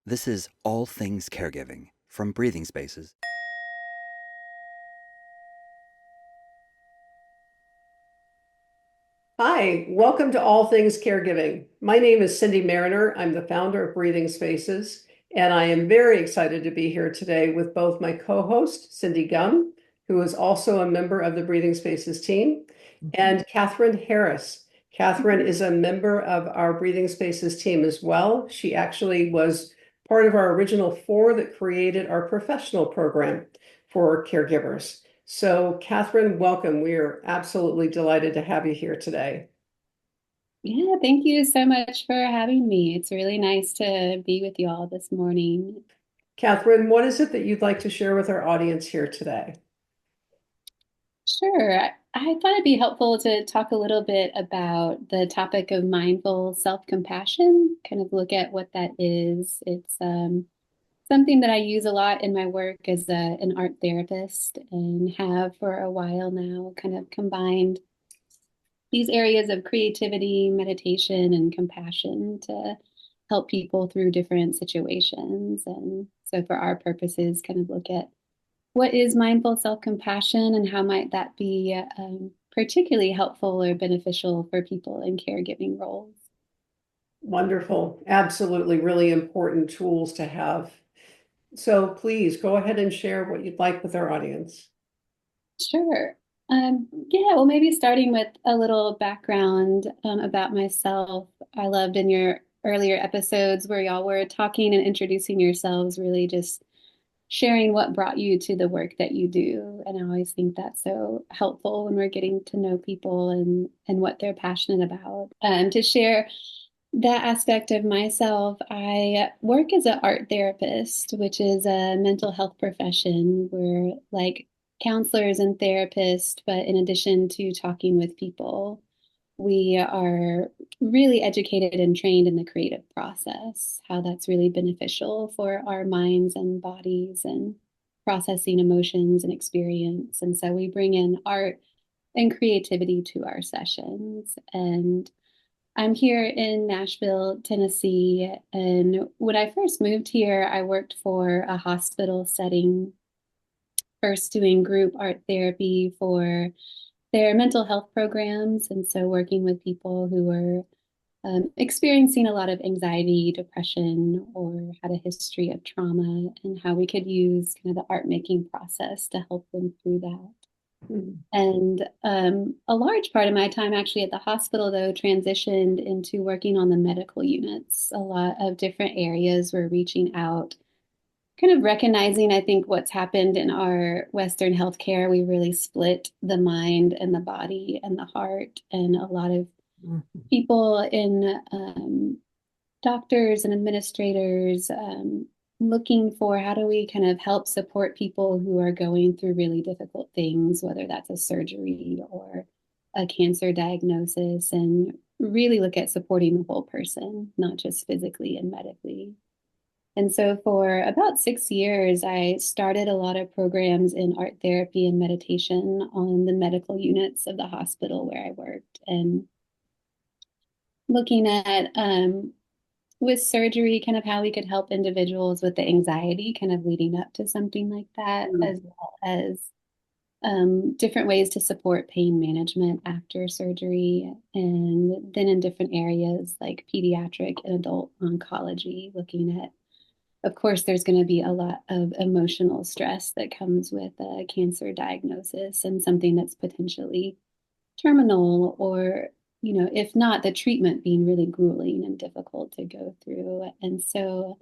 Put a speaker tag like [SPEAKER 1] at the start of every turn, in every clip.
[SPEAKER 1] This is All Things Caregiving from Breathing Spaces.
[SPEAKER 2] Hi, welcome to All Things Caregiving. My name is Cindy Mariner. I'm the founder of Breathing Spaces, and I am very excited to be here today with both my co-host, Cindy Gum, who is also a member of the Breathing Spaces team, and Catherine Harris. Catherine is a member of our Breathing Spaces team as well. She actually was part of our original four that created our professional program for caregivers. So, Catherine, welcome. We are absolutely delighted to have you here today.
[SPEAKER 3] Yeah, thank you so much for having me. It's really nice to be with you all this morning.
[SPEAKER 2] Catherine, what is it that you'd like to share with our audience here today?
[SPEAKER 3] Sure. I thought it'd be helpful to talk a little bit about the topic of mindful self-compassion, kind of look at what that is. It's something that I use a lot in my work as an art therapist and have for a while now, kind of combined these areas of creativity, meditation, and compassion to help people through different situations. And so, for our purposes, kind of look at what is mindful self-compassion and how might that be particularly helpful or beneficial for people in caregiving roles.
[SPEAKER 2] Wonderful. Absolutely, really important tools to have. So, please go ahead and share what you'd like with our audience.
[SPEAKER 3] Sure. Yeah, well, maybe starting with a little background about myself. I loved in your earlier episodes where y'all were talking and introducing yourselves, really just sharing what brought you to the work that you do. And I always think that's so helpful when we're getting to know people and what they're passionate about. To share that aspect of myself, I work as an art therapist, which is a mental health profession. We're like counselors and therapists, but in addition to talking with people, we are really educated and trained in the creative process, how that's really beneficial for our minds and bodies and processing emotions and experience. And so we bring in art and creativity to our sessions. And I'm here in Nashville, Tennessee. And when I first moved here, I worked for a hospital setting, first doing group art therapy for their mental health programs. And so working with people who were experiencing a lot of anxiety, depression, or had a history of trauma, and how we could use kind of the art making process to help them through that.
[SPEAKER 2] Hmm.
[SPEAKER 3] And a large part of my time actually at the hospital, though, transitioned into working on the medical units. A lot of different areas were reaching out, kind of recognizing, I think, what's happened in our Western healthcare. We really split the mind and the body and the heart. And a lot of people in doctors and administrators looking for how do we kind of help support people who are going through really difficult things, whether that's a surgery or a cancer diagnosis, and really look at supporting the whole person, not just physically and medically. And so for about 6 years, I started a lot of programs in art therapy and meditation on the medical units of the hospital where I worked, and looking at with surgery, kind of how we could help individuals with the anxiety kind of leading up to something like that, as well as different ways to support pain management after surgery. And then in different areas like pediatric and adult oncology, looking at, of course, there's going to be a lot of emotional stress that comes with a cancer diagnosis and something that's potentially terminal, or if not, the treatment being really grueling and difficult to go through. And so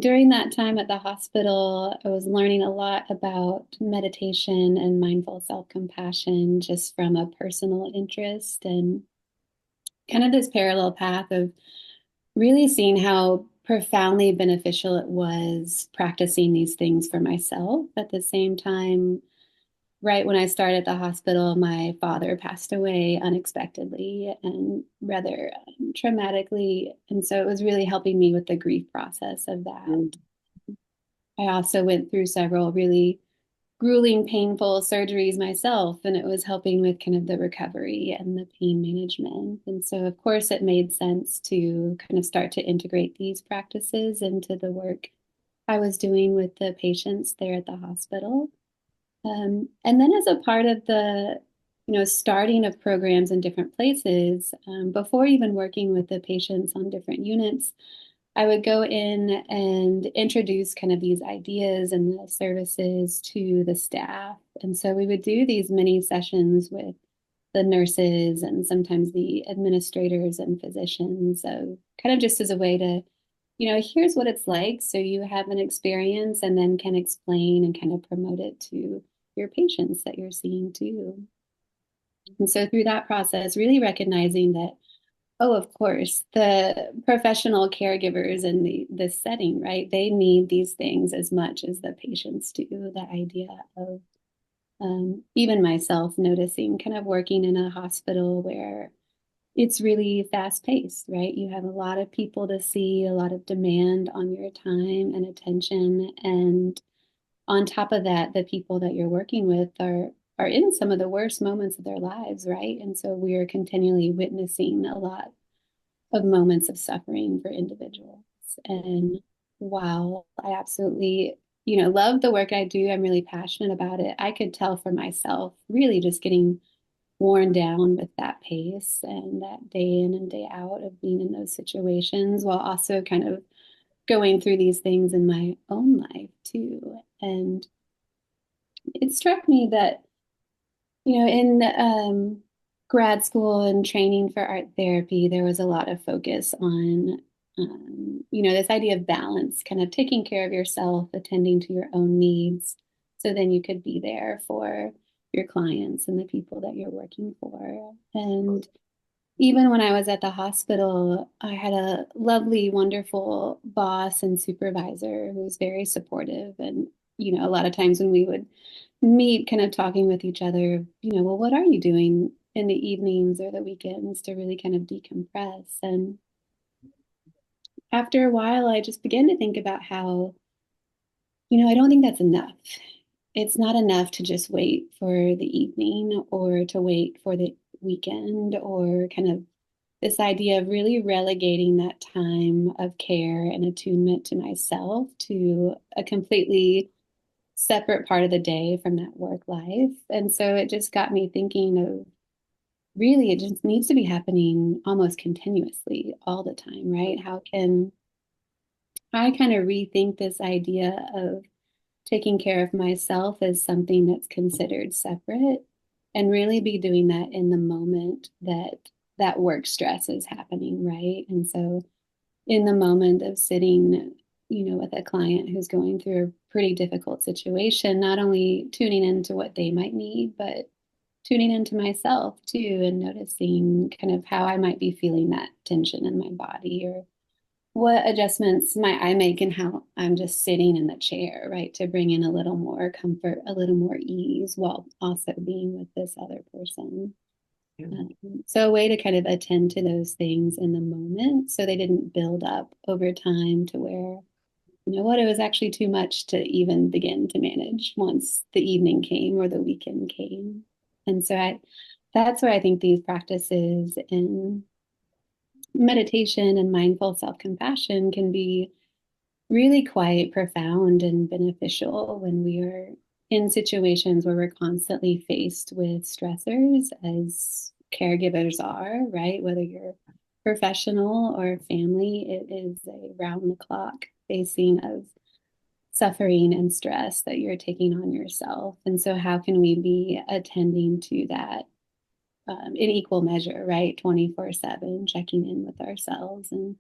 [SPEAKER 3] during that time at the hospital, I was learning a lot about meditation and mindful self-compassion just from a personal interest, and kind of this parallel path of really seeing how profoundly beneficial it was practicing these things for myself. At the same time, right when I started at the hospital, my father passed away unexpectedly and rather traumatically. And so it was really helping me with the grief process of that.
[SPEAKER 2] Mm.
[SPEAKER 3] I also went through several really grueling, painful surgeries myself, and it was helping with kind of the recovery and the pain management. And so, of course, it made sense to kind of start to integrate these practices into the work I was doing with the patients there at the hospital. And then as a part of the, starting of programs in different places, before even working with the patients on different units, I would go in and introduce kind of these ideas and the services to the staff. And so we would do these mini sessions with the nurses and sometimes the administrators and physicians, of kind of just as a way to, here's what it's like. So you have an experience and then can explain and kind of promote it to your patients that you're seeing too. And so through that process, really recognizing that, oh, of course, the professional caregivers in this setting, right? They need these things as much as the patients do. The idea of even myself noticing kind of working in a hospital where it's really fast paced, right? You have a lot of people to see, a lot of demand on your time and attention. And on top of that, the people that you're working with are in some of the worst moments of their lives, right? And so we are continually witnessing a lot of moments of suffering for individuals. And while I absolutely, love the work I do, I'm really passionate about it. I could tell for myself, really just getting worn down with that pace and that day in and day out of being in those situations, while also kind of going through these things in my own life too. And it struck me that, in grad school and training for art therapy, there was a lot of focus on, this idea of balance, kind of taking care of yourself, attending to your own needs, so then you could be there for your clients and the people that you're working for. And even when I was at the hospital, I had a lovely, wonderful boss and supervisor who was very supportive. And, a lot of times when we would meet, kind of talking with each other, well, what are you doing in the evenings or the weekends to really kind of decompress? And after a while, I just began to think about how, I don't think that's enough. It's not enough to just wait for the evening or to wait for the weekend, or kind of this idea of really relegating that time of care and attunement to myself to a completely separate part of the day from that work life. And so it just got me thinking of, really, it just needs to be happening almost continuously all the time, right? How can I kind of rethink this idea of taking care of myself as something that's considered separate, and really be doing that in the moment that work stress is happening, right? And so in the moment of sitting, with a client who's going through a pretty difficult situation, not only tuning into what they might need, but tuning into myself too, and noticing kind of how I might be feeling that tension in my body, or what adjustments might I make in how I'm just sitting in the chair, right? To bring in a little more comfort, a little more ease, while also being with this other person.
[SPEAKER 2] Yeah.
[SPEAKER 3] So a way to kind of attend to those things in the moment, so they didn't build up over time to where, it was actually too much to even begin to manage once the evening came or the weekend came. And so that's where I think these practices in meditation and mindful self-compassion can be really quite profound and beneficial when we are in situations where we're constantly faced with stressors, as caregivers are, right? Whether you're professional or family, it is a round the clock facing of suffering and stress that you're taking on yourself. And so how can we be attending to that in equal measure, right? 24/7, checking in with ourselves and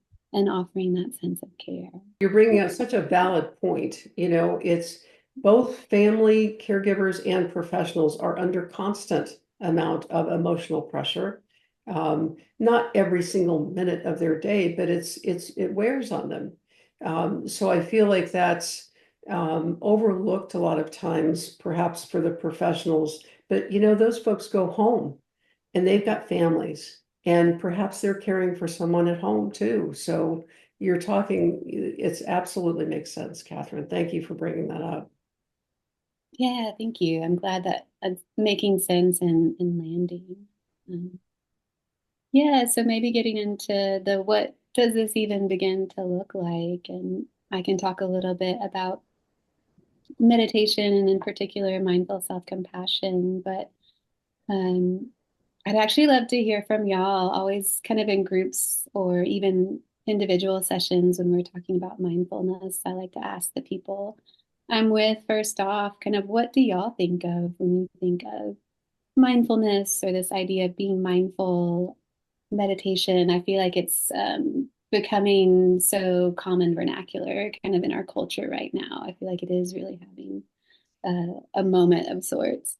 [SPEAKER 3] offering that sense of care.
[SPEAKER 2] You're bringing up such a valid point. It's both family caregivers and professionals are under constant amount of emotional pressure. Not every single minute of their day, but it wears on them. So I feel like that's overlooked a lot of times, perhaps for the professionals. But those folks go home and they've got families, and perhaps they're caring for someone at home too. So you're talking, it's absolutely makes sense, Catherine. Thank you for bringing that up.
[SPEAKER 3] Yeah, thank you. I'm glad that it's making sense and landing. Um, yeah, so maybe getting into the what does this even begin to look like? And I can talk a little bit about meditation and in particular mindful self-compassion, but um, I'd actually love to hear from y'all, always kind of in groups or even individual sessions when we're talking about mindfulness. I like to ask the people I'm with, first off, kind of what do y'all think of when you think of mindfulness or this idea of being mindful, meditation? I feel like it's becoming so common vernacular kind of in our culture right now. I feel like it is really having a moment of sorts.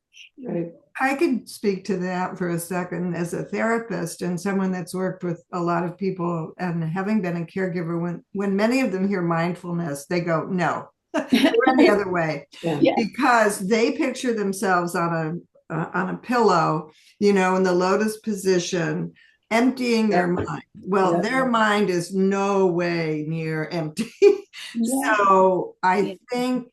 [SPEAKER 2] Right.
[SPEAKER 4] I could speak to that for a second as a therapist and someone that's worked with a lot of people and having been a caregiver. When many of them hear mindfulness, they go, no, they run the other way
[SPEAKER 3] Yeah.
[SPEAKER 4] because they picture themselves on a pillow, you know, in the lotus position, emptying their mind. Well, their mind is no way near empty.
[SPEAKER 3] Yeah.
[SPEAKER 4] So I
[SPEAKER 3] Yeah.
[SPEAKER 4] think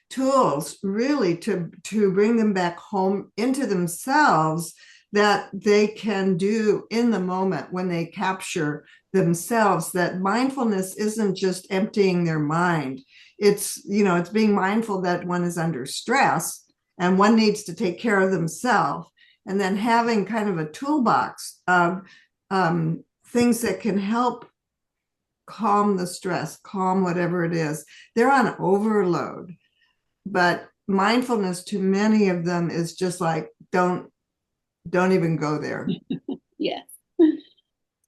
[SPEAKER 4] tools really to bring them back home into themselves that they can do in the moment when they capture themselves, that mindfulness isn't just emptying their mind. It's, you know, it's being mindful that one is under stress and one needs to take care of themselves, and then having kind of a toolbox of things that can help calm the stress, calm whatever it is. They're on overload, but mindfulness to many of them is just like, don't even go there.
[SPEAKER 3] Yes.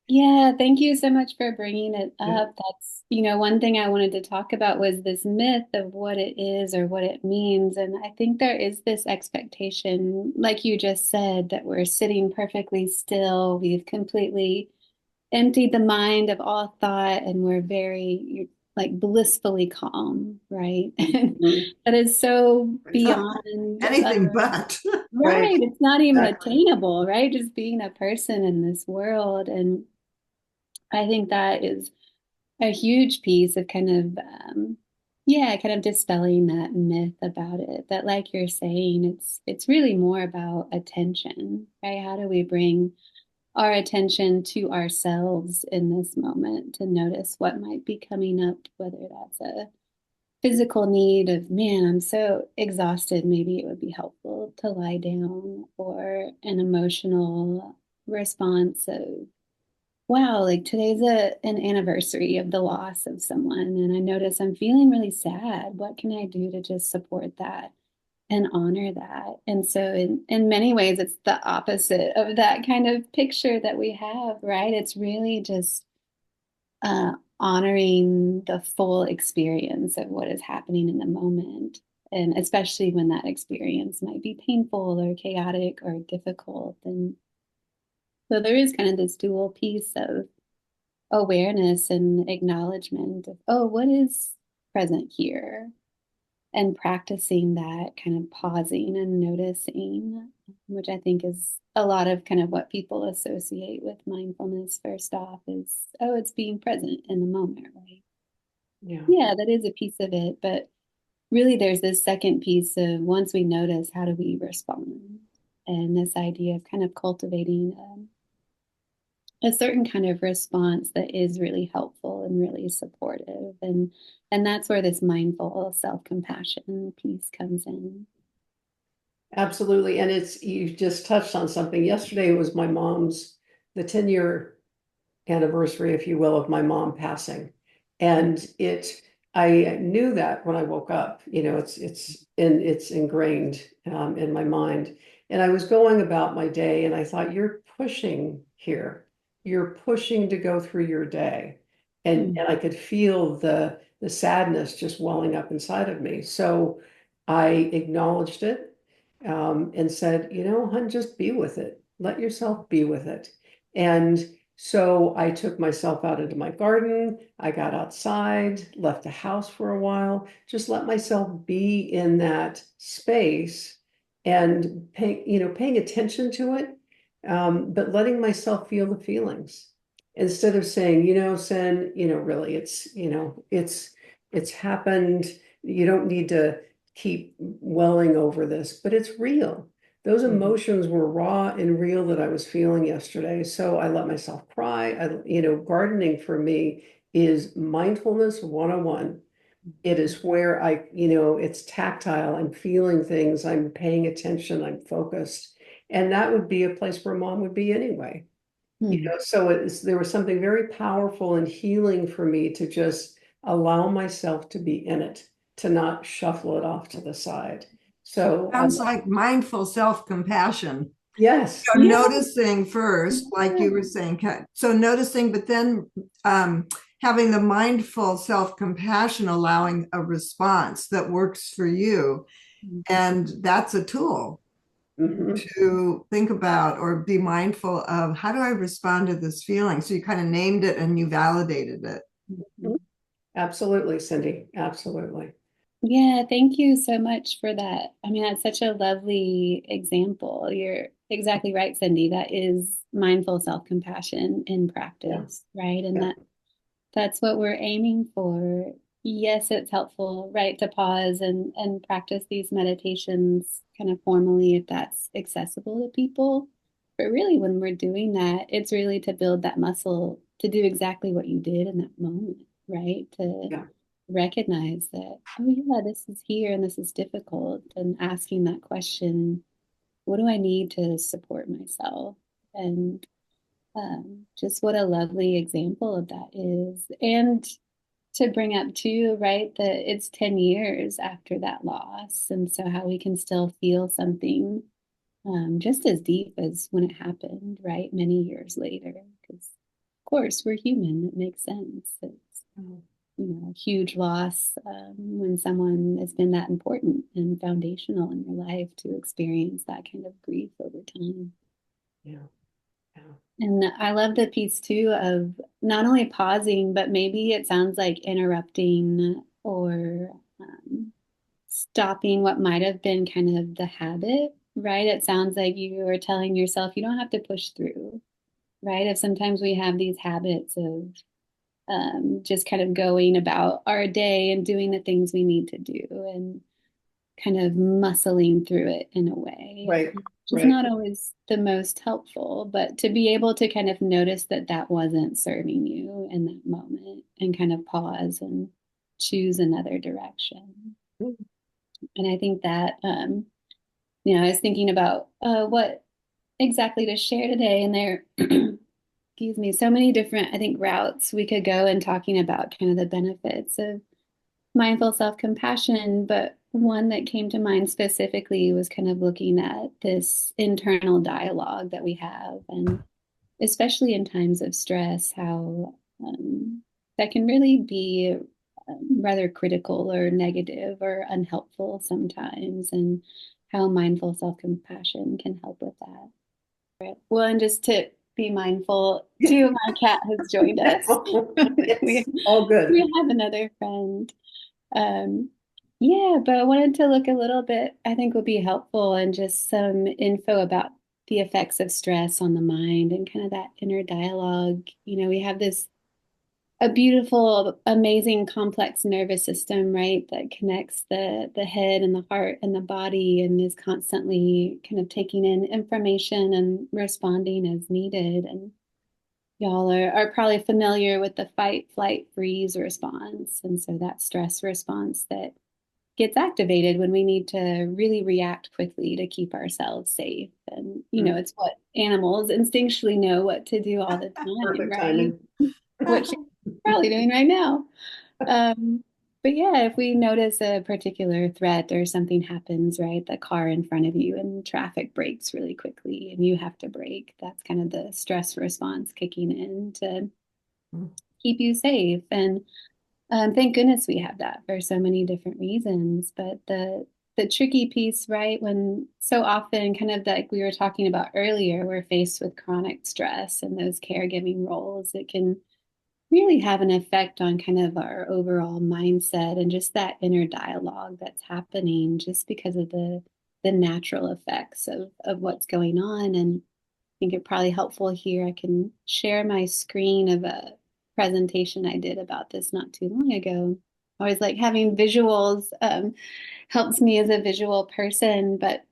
[SPEAKER 3] Yeah, thank you so much for bringing it
[SPEAKER 2] Yeah.
[SPEAKER 3] up. That's, one thing I wanted to talk about was this myth of what it is or what it means. And I think there is this expectation, like you just said, that we're sitting perfectly still. We've completely emptied the mind of all thought and we're very like blissfully calm, right? And that is so beyond
[SPEAKER 4] Anything but.
[SPEAKER 3] right. It's not even
[SPEAKER 4] Exactly.
[SPEAKER 3] attainable, right? Just being a person in this world. And I think that is a huge piece of kind of, yeah, kind of dispelling that myth about it. That, like you're saying, it's really more about attention, right? How do we bring our attention to ourselves in this moment to notice what might be coming up, whether that's a physical need of, man, I'm so exhausted, maybe it would be helpful to lie down, or an emotional response of, wow, like today's an anniversary of the loss of someone, and I notice I'm feeling really sad. What can I do to just support that and honor that? And so in many ways, it's the opposite of that kind of picture that we have, right? It's really just honoring the full experience of what is happening in the moment. And especially when that experience might be painful or chaotic or difficult. And so there is kind of this dual piece of awareness and acknowledgement of, oh, what is present here? And practicing that kind of pausing and noticing, which I think is a lot of kind of what people associate with mindfulness first off is, oh, it's being present in the moment, right?
[SPEAKER 2] Yeah.
[SPEAKER 3] Yeah, that is a piece of it. But really, there's this second piece of once we notice, how do we respond? And this idea of kind of cultivating a certain kind of response that is really helpful and really supportive. And that's where this mindful self-compassion piece comes in.
[SPEAKER 2] Absolutely. And you just touched on something. Yesterday was my mom's, the 10-year anniversary, if you will, of my mom passing. And I knew that when I woke up, it's ingrained in my mind. And I was going about my day and I thought, you're pushing here. You're pushing to go through your day. And I could feel the sadness just welling up inside of me. So I acknowledged it and said, hon, just be with it. Let yourself be with it. And so I took myself out into my garden. I got outside, left the house for a while, just let myself be in that space and paying attention to it, but letting myself feel the feelings instead of saying, Sen, really, it's happened. You don't need keep welling over this, but it's real. Those emotions were raw and real that I was feeling yesterday. So I let myself cry. Gardening for me is mindfulness 101. It is where it's tactile. I'm feeling things. I'm paying attention. I'm focused. And that would be a place where mom would be anyway. So there was something very powerful and healing for me to just allow myself to be in it, to not shuffle it off to the side. So
[SPEAKER 4] Sounds like mindful self-compassion.
[SPEAKER 2] yes,
[SPEAKER 4] So noticing first, like you were saying, so noticing, but then having the mindful self-compassion, allowing a response that works for you. And that's a tool to think about or be mindful of, how do I respond to this feeling? So you kind of named it and you validated it.
[SPEAKER 2] Absolutely, Cindy. Absolutely.
[SPEAKER 3] Yeah, thank you so much for that. I mean, that's such a lovely example. You're exactly right, Cindy. That is mindful self-compassion in practice, right? And that's what we're aiming for. Yes, it's helpful, right, to pause and practice these meditations kind of formally if that's accessible to people. But really, when we're doing that, it's really to build that muscle to do exactly what you did in that moment, right? To recognize that, oh yeah, this is here and this is difficult, and asking that question, what do I need to support myself? And just what a lovely example of that is. And to bring up too, right, that it's 10 years after that loss. And so how we can still feel something just as deep as when it happened, right, many years later. Because, of course, we're human. It makes sense. It's, a huge loss when someone has been that important and foundational in your life to experience that kind of grief over time.
[SPEAKER 2] Yeah.
[SPEAKER 3] And I love the piece too of not only pausing, but maybe it sounds like interrupting or stopping what might have been kind of the habit, right? It sounds like you are telling yourself you don't have to push through, right? If sometimes we have these habits of just kind of going about our day and doing the things we need to do and kind of muscling through it in a way.
[SPEAKER 2] Right.
[SPEAKER 3] It's not always the most helpful, but to be able to kind of notice that that wasn't serving you in that moment and kind of pause and choose another direction. And I think that, I was thinking about what exactly to share today, and there, excuse me, so many different, I think, routes we could go in talking about kind of the benefits of mindful self-compassion, but one that came to mind specifically was kind of looking at this internal dialogue that we have, and especially in times of stress, how that can really be rather critical or negative or unhelpful sometimes, and how mindful self-compassion can help with that. Well, and just to be mindful, too, my cat has joined us.
[SPEAKER 2] All good.
[SPEAKER 3] We have another friend. Yeah, but I wanted to look a little bit, I think would be helpful, and just some info about the effects of stress on the mind and kind of that inner dialogue. We have a beautiful, amazing, complex nervous system, right, that connects the head and the heart and the body and is constantly kind of taking in information and responding as needed. And y'all are probably familiar with the fight, flight, freeze response. And so that stress response that gets activated when we need to really react quickly to keep ourselves safe. And, it's what animals instinctually know what to do all the time,
[SPEAKER 2] Perfect
[SPEAKER 3] right?
[SPEAKER 2] timing.
[SPEAKER 3] What she's probably doing right now. But yeah, if we notice a particular threat or something happens, right, the car in front of you and traffic breaks really quickly and you have to brake, that's kind of the stress response kicking in to keep you safe. And thank goodness we have that for so many different reasons. But the tricky piece, right, when so often, kind of like we were talking about earlier, we're faced with chronic stress and those caregiving roles, it can really have an effect on kind of our overall mindset and just that inner dialogue that's happening just because of the natural effects of what's going on. And I think it probably helpful here. I can share my screen of a presentation I did about this not too long ago always like having visuals helps me as a visual person. But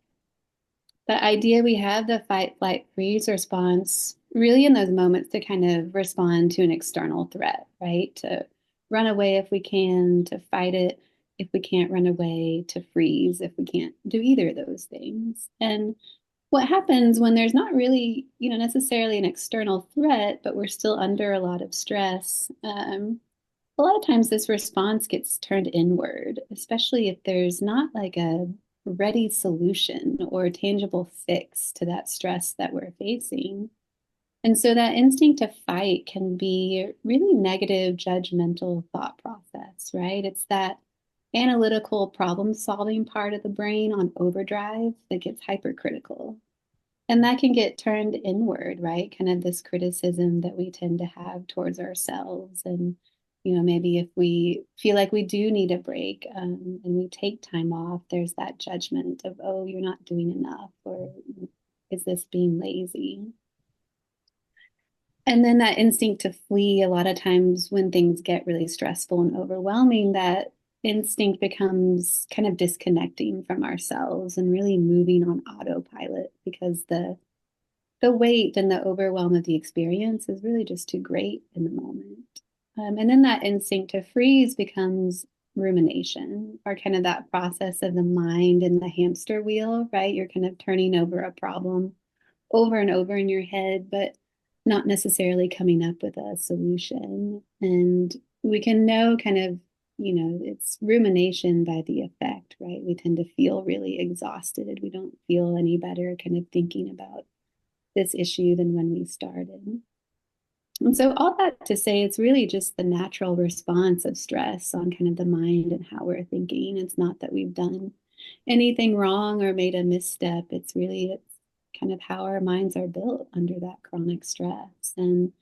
[SPEAKER 3] the idea we have the fight, flight, freeze response really in those moments to kind of respond to an external threat, right? To run away if we can, to fight it if we can't run away, to freeze if we can't do either of those things. And what happens when there's not really, necessarily an external threat, but we're still under a lot of stress, a lot of times this response gets turned inward, especially if there's not like a ready solution or a tangible fix to that stress that we're facing. And so that instinct to fight can be really negative, judgmental thought process, right? It's that analytical problem solving part of the brain on overdrive that gets hypercritical. And that can get turned inward, right? Kind of this criticism that we tend to have towards ourselves. And, maybe if we feel like we do need a break and we take time off, there's that judgment of, oh, you're not doing enough, or is this being lazy? And then that instinct to flee, a lot of times when things get really stressful and overwhelming, that instinct becomes kind of disconnecting from ourselves and really moving on autopilot because the weight and the overwhelm of the experience is really just too great in the moment. And then that instinct to freeze becomes rumination, or kind of that process of the mind in the hamster wheel, right? You're kind of turning over a problem over and over in your head, but not necessarily coming up with a solution. And we can know kind of, it's rumination by the effect, right? We tend to feel really exhausted. We don't feel any better kind of thinking about this issue than when we started. And so all that to say, it's really just the natural response of stress on kind of the mind and how we're thinking. It's not that we've done anything wrong or made a misstep. It's kind of how our minds are built under that chronic stress. And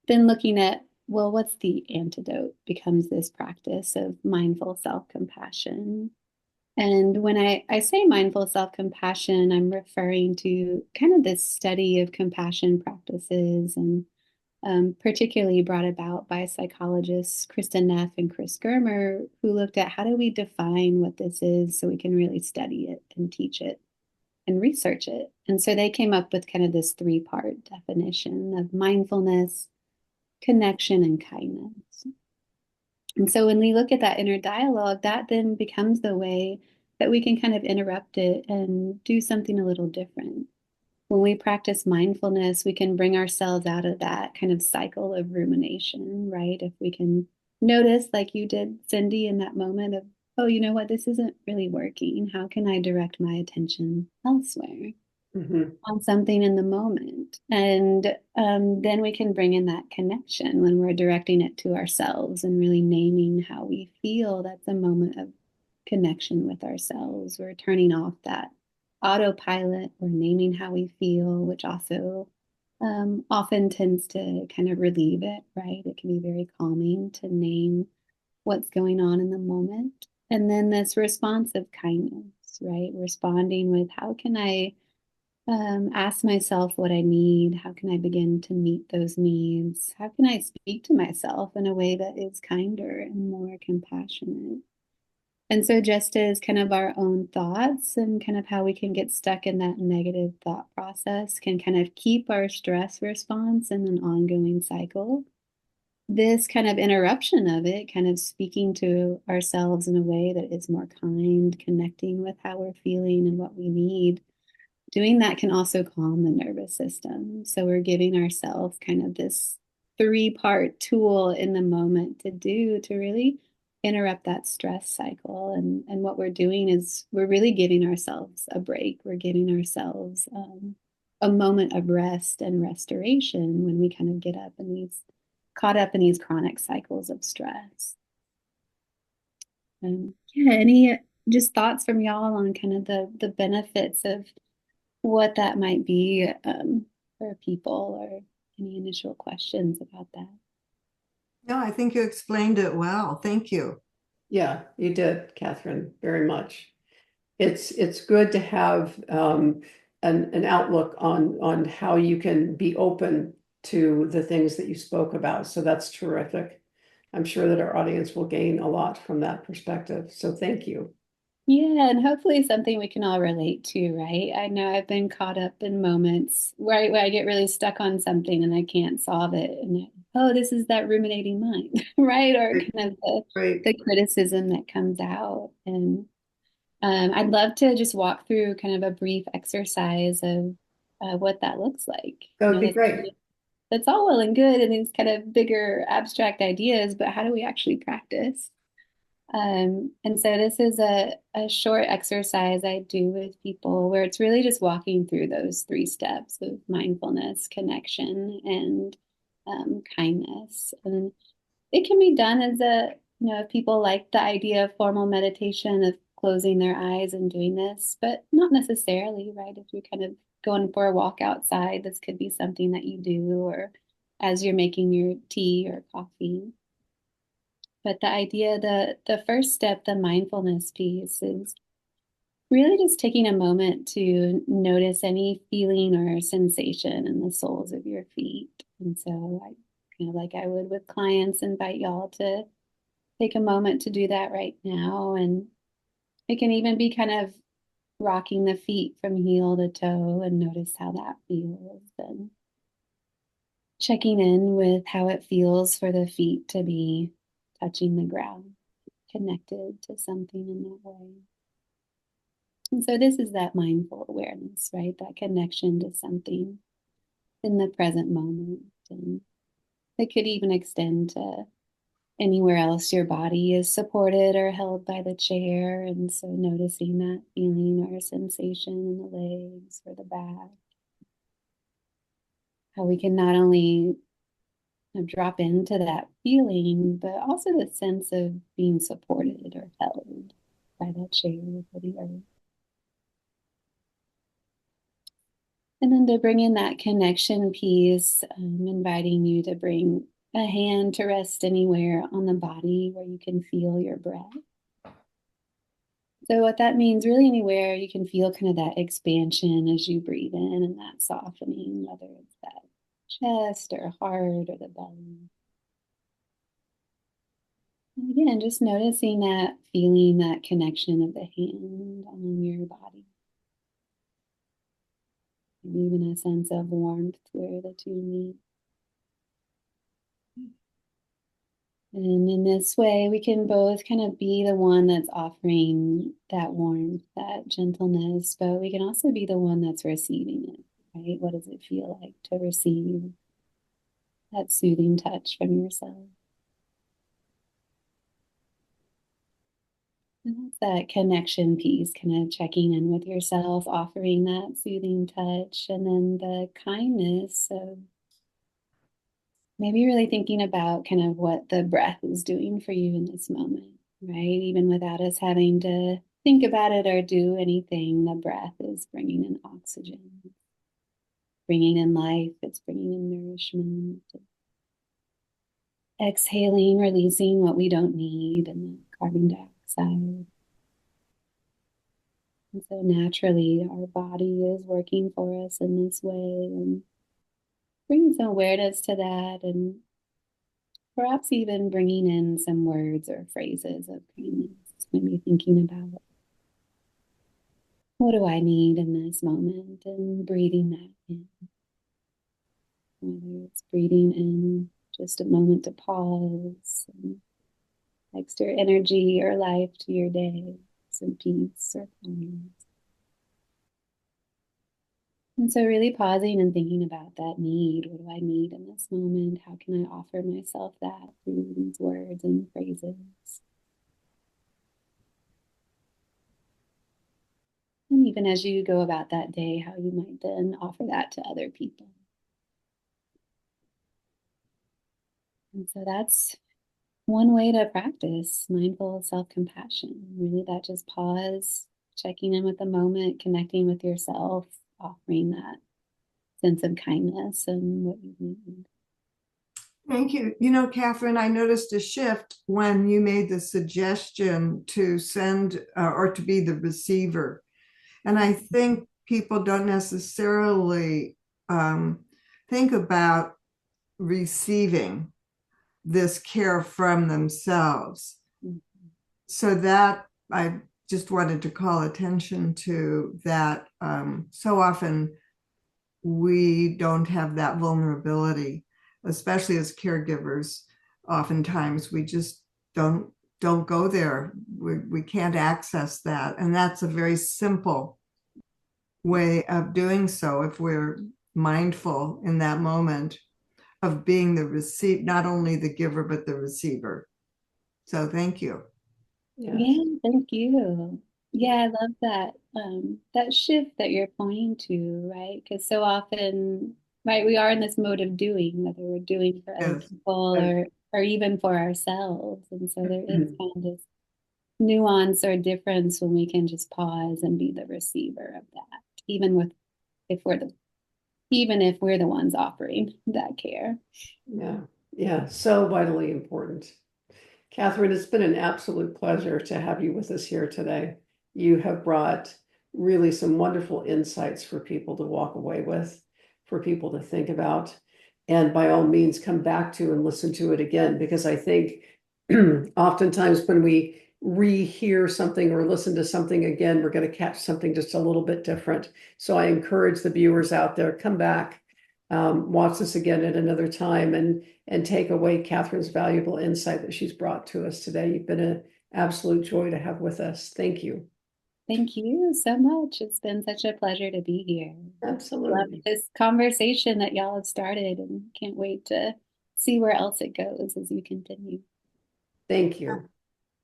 [SPEAKER 3] then looking at, well, what's the antidote becomes this practice of mindful self-compassion. And when I say mindful self-compassion, I'm referring to kind of this study of compassion practices, and particularly brought about by psychologists Kristen Neff and Chris Germer, who looked at how do we define what this is so we can really study it and teach it and research it. And so they came up with kind of this three-part definition of mindfulness, connection, and kindness. And so when we look at that inner dialogue, that then becomes the way that we can kind of interrupt it and do something a little different. When we practice mindfulness, we can bring ourselves out of that kind of cycle of rumination, right? If we can notice, like you did, Cindy, in that moment of, oh, you know what, this isn't really working. How can I direct my attention elsewhere on something in the moment? And then we can bring in that connection when we're directing it to ourselves and really naming how we feel. That's a moment of connection with ourselves. We're turning off that autopilot. We're naming how we feel, which also often tends to kind of relieve it, right? It can be very calming to name what's going on in the moment. And then this response of kindness, right? Responding with, how can I ask myself what I need? How can I begin to meet those needs? How can I speak to myself in a way that is kinder and more compassionate? And so just as kind of our own thoughts and kind of how we can get stuck in that negative thought process can kind of keep our stress response in an ongoing cycle, this kind of interruption of it, kind of speaking to ourselves in a way that is more kind, connecting with how we're feeling and what we need, doing that can also calm the nervous system. So we're giving ourselves kind of this three-part tool in the moment to do to really interrupt that stress cycle. And what we're doing is we're really giving ourselves a break. We're giving ourselves a moment of rest and restoration when we kind of get up in these caught up in these chronic cycles of stress. Yeah, any just thoughts from y'all on kind of the benefits of what that might be for people, or any initial questions about that?
[SPEAKER 4] No, I think you explained it well. Thank you.
[SPEAKER 2] Yeah, you did, Catherine, very much. It's good to have an outlook on how you can be open to the things that you spoke about. So that's terrific. I'm sure that our audience will gain a lot from that perspective. So thank you.
[SPEAKER 3] Yeah, and hopefully something we can all relate to, right? I know I've been caught up in moments where I get really stuck on something and I can't solve it. And oh, this is that ruminating mind, right? Or kind of
[SPEAKER 2] Right.
[SPEAKER 3] the criticism that comes out. And I'd love to just walk through kind of a brief exercise of what that looks like.
[SPEAKER 2] That
[SPEAKER 3] You
[SPEAKER 2] would
[SPEAKER 3] know,
[SPEAKER 2] be great.
[SPEAKER 3] that's all well and good and these kind of bigger abstract ideas, but how do we actually practice? And so this is a short exercise I do with people where it's really just walking through those three steps of mindfulness, connection, and kindness. And it can be done as if people like the idea of formal meditation, of closing their eyes and doing this, but not necessarily, right? If you're kind of going for a walk outside, this could be something that you do, or as you're making your tea or coffee. But the idea, the first step, the mindfulness piece, is really just taking a moment to notice any feeling or sensation in the soles of your feet. And so I kind of like I would with clients, invite y'all to take a moment to do that right now. And it can even be kind of rocking the feet from heel to toe and notice how that feels. And checking in with how it feels for the feet to be touching the ground, connected to something in that way. And so this is that mindful awareness, right? That connection to something in the present moment. And it could even extend to anywhere else your body is supported or held by the chair. And so noticing that feeling or sensation in the legs or the back. How we can not only drop into that feeling, but also the sense of being supported or held by that chair or the earth. And then to bring in that connection piece, inviting you to bring a hand to rest anywhere on the body where you can feel your breath. So what that means, really anywhere you can feel kind of that expansion as you breathe in and that softening, whether it's that chest or heart or the belly. And again, just noticing that feeling, that connection of the hand on your body. And even a sense of warmth where the two meet. And in this way, we can both kind of be the one that's offering that warmth, that gentleness, but we can also be the one that's receiving it, right? What does it feel like to receive that soothing touch from yourself? And that's that connection piece, kind of checking in with yourself, offering that soothing touch, and then the kindness of maybe really thinking about kind of what the breath is doing for you in this moment, right? Even without us having to think about it or do anything, the breath is bringing in oxygen, bringing in life, it's bringing in nourishment. Exhaling, releasing what we don't need, and the carbon dioxide. And so naturally, our body is working for us in this way, and bringing some awareness to that, and perhaps even bringing in some words or phrases of kindness. Maybe thinking about what do I need in this moment and breathing that in. Whether it's breathing in just a moment to pause and extra energy or life to your day, some peace or calmness. And so really pausing and thinking about that need. What do I need in this moment? How can I offer myself that through these words and phrases? And even as you go about that day, how you might then offer that to other people. And so that's one way to practice mindful self-compassion. Really that just pause, checking in with the moment, connecting with yourself, offering that sense of kindness and what you need.
[SPEAKER 4] Thank you. You know, Catherine, I noticed a shift when you made the suggestion to send or to be the receiver. And I think people don't necessarily think about receiving. this care from themselves.
[SPEAKER 3] Mhm.
[SPEAKER 4] So that I just wanted to call attention to that. So often we don't have that vulnerability, especially as caregivers. Oftentimes we just don't go there. We can't access that. And that's a very simple way of doing so if we're mindful in that moment of being the receive, not only the giver, but the receiver. So thank you.
[SPEAKER 2] Yes.
[SPEAKER 3] Yeah, thank you. Yeah, I love that that shift that you're pointing to, right? Because so often, right, we are in this mode of doing, whether we're doing for other
[SPEAKER 4] Yes.
[SPEAKER 3] people
[SPEAKER 2] Yes.
[SPEAKER 3] or even for ourselves. And so there is
[SPEAKER 2] Mhm.
[SPEAKER 3] kind of this nuance or difference when we can just pause and be the receiver of that, even with if we're the even if we're the ones offering that care.
[SPEAKER 2] Yeah, yeah, so vitally important. Catherine, it's been an absolute pleasure to have you with us here today. You have brought really some wonderful insights for people to walk away with, for people to think about, and by all means, come back to and listen to it again, because I think oftentimes when we rehear something or listen to something again, we're going to catch something just a little bit different. So I encourage the viewers out there, come back, watch this again at another time, and take away Catherine's valuable insight that she's brought to us today. You've been an absolute joy to have with us. Thank you.
[SPEAKER 3] Thank you so much. It's been such a pleasure to be here. Love
[SPEAKER 2] Absolutely.
[SPEAKER 3] this conversation that y'all have started and can't wait to see where else it goes as you continue.
[SPEAKER 2] Thank you.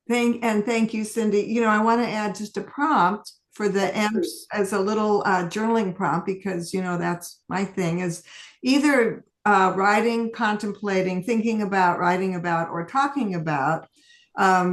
[SPEAKER 4] Thank you, Cindy. I want to add just a prompt for the end as a little journaling prompt, because that's my thing, is either writing, contemplating, thinking about, writing about, or talking about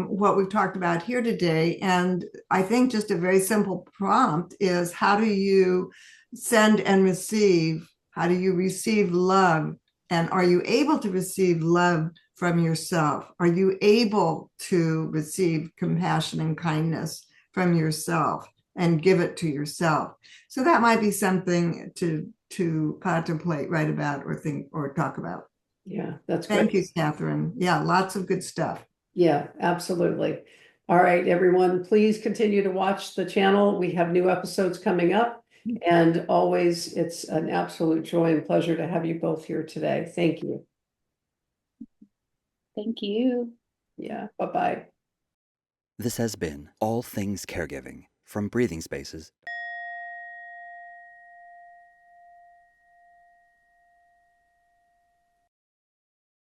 [SPEAKER 4] what we've talked about here today. And I think just a very simple prompt is, how do you send and receive? How do you receive love? And are you able to receive love from yourself? Are you able to receive compassion and kindness from yourself and give it to yourself? So that might be something to contemplate, write about, or think, or talk about.
[SPEAKER 2] Yeah, that's
[SPEAKER 4] Thank
[SPEAKER 2] great.
[SPEAKER 4] you, Catherine. Yeah, lots of good stuff.
[SPEAKER 2] Yeah, absolutely. All right, everyone, please continue to watch the channel. We have new episodes coming up. And always, it's an absolute joy and pleasure to have you both here today. Thank you.
[SPEAKER 3] Thank you.
[SPEAKER 2] Yeah, bye-bye.
[SPEAKER 1] This has been All Things Caregiving from Breathing Spaces.